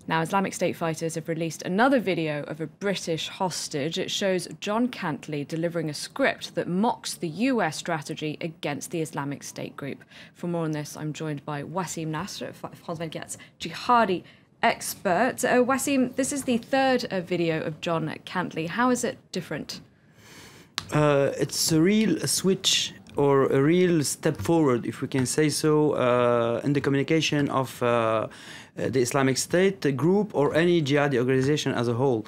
Now, Islamic State fighters have released another video of a British hostage. It shows John Cantlie delivering a script that mocks the US strategy against the Islamic State group. For more on this, I'm joined by Wasim Nasr, France 24's jihadi expert. Wasim, this is the third video of John Cantlie. How is it different? It's a real switch or a real step forward, if we can say so, in the communication of the Islamic State group or any jihadi organization as a whole.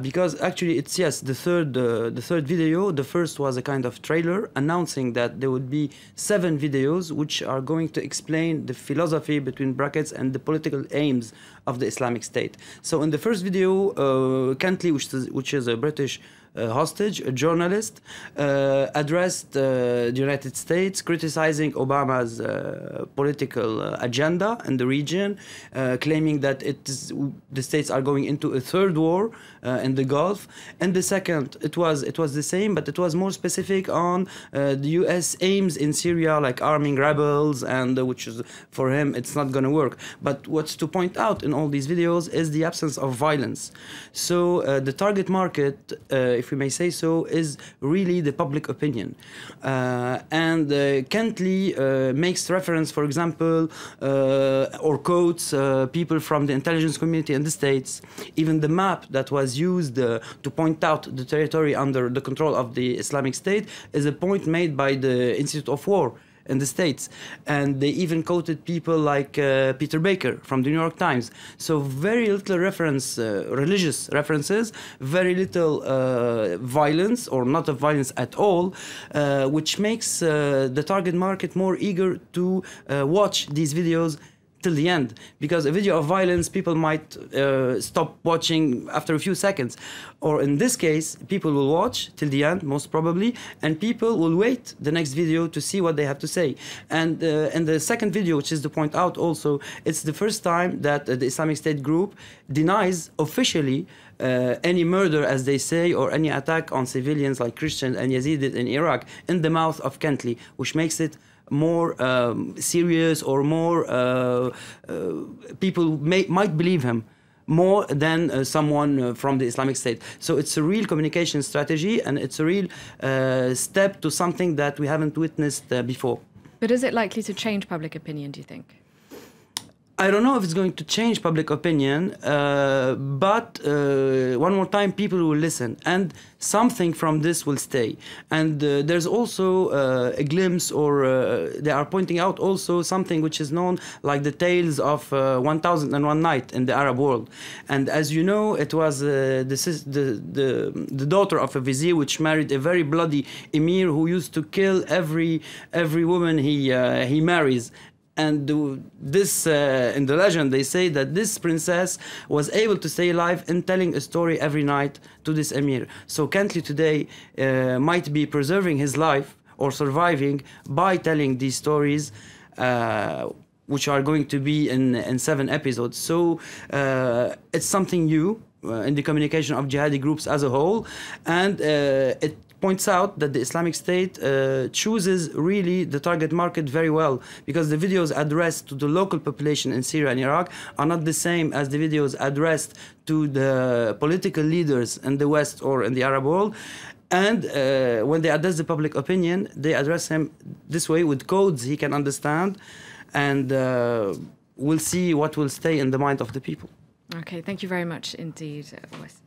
Because actually it's, yes, the third video. The first was a kind of trailer announcing that there would be 7 videos which are going to explain the philosophy, between brackets, and the political aims of the Islamic State. So in the first video, Cantlie, which is a British hostage, a journalist, addressed the United States, criticizing Obama's political agenda in the region, claiming that the states are going into a third war in the Gulf. And the second, it was the same, but it was more specific on the U.S. aims in Syria, like arming rebels, and which is, for him, it's not going to work. But what's to point out in all these videos is the absence of violence. So the target market, if we may say so, is really the public opinion. And Cantlie makes reference, for example, or quotes people from the intelligence community in the States. Even the map that was used to point out the territory under the control of the Islamic State is a point made by the Institute of War in the States. And they even quoted people like Peter Baker from the New York Times. So very little reference, religious references, very little violence, or not of violence at all, which makes the target market more eager to watch these videos till the end, because a video of violence, people might stop watching after a few seconds. Or in this case, people will watch till the end, most probably, and people will wait the next video to see what they have to say. And in the second video, which is to point out also, it's the first time that the Islamic State group denies officially any murder, as they say, or any attack on civilians like Christians and Yazidis in Iraq in the mouth of Cantlie, which makes it more serious, or more people might believe him more than someone from the Islamic State. So it's a real communication strategy, and it's a real step to something that we haven't witnessed before. But is it likely to change public opinion, do you think? I don't know if it's going to change public opinion, but one more time, people will listen, and something from this will stay. And there's also a glimpse, or they are pointing out also something which is known like the tales of 1001 Night in the Arab world. And as you know, it was the daughter of a vizier which married a very bloody emir who used to kill every woman he marries. And this, in the legend, they say that this princess was able to stay alive in telling a story every night to this emir. So Cantlie today might be preserving his life or surviving by telling these stories, which are going to be in 7 episodes. So it's something new in the communication of jihadi groups as a whole, and it points out that the Islamic State chooses really the target market very well, because the videos addressed to the local population in Syria and Iraq are not the same as the videos addressed to the political leaders in the West or in the Arab world. And when they address the public opinion, they address him this way with codes he can understand, and we'll see what will stay in the mind of the people. Okay, thank you very much indeed, Wes.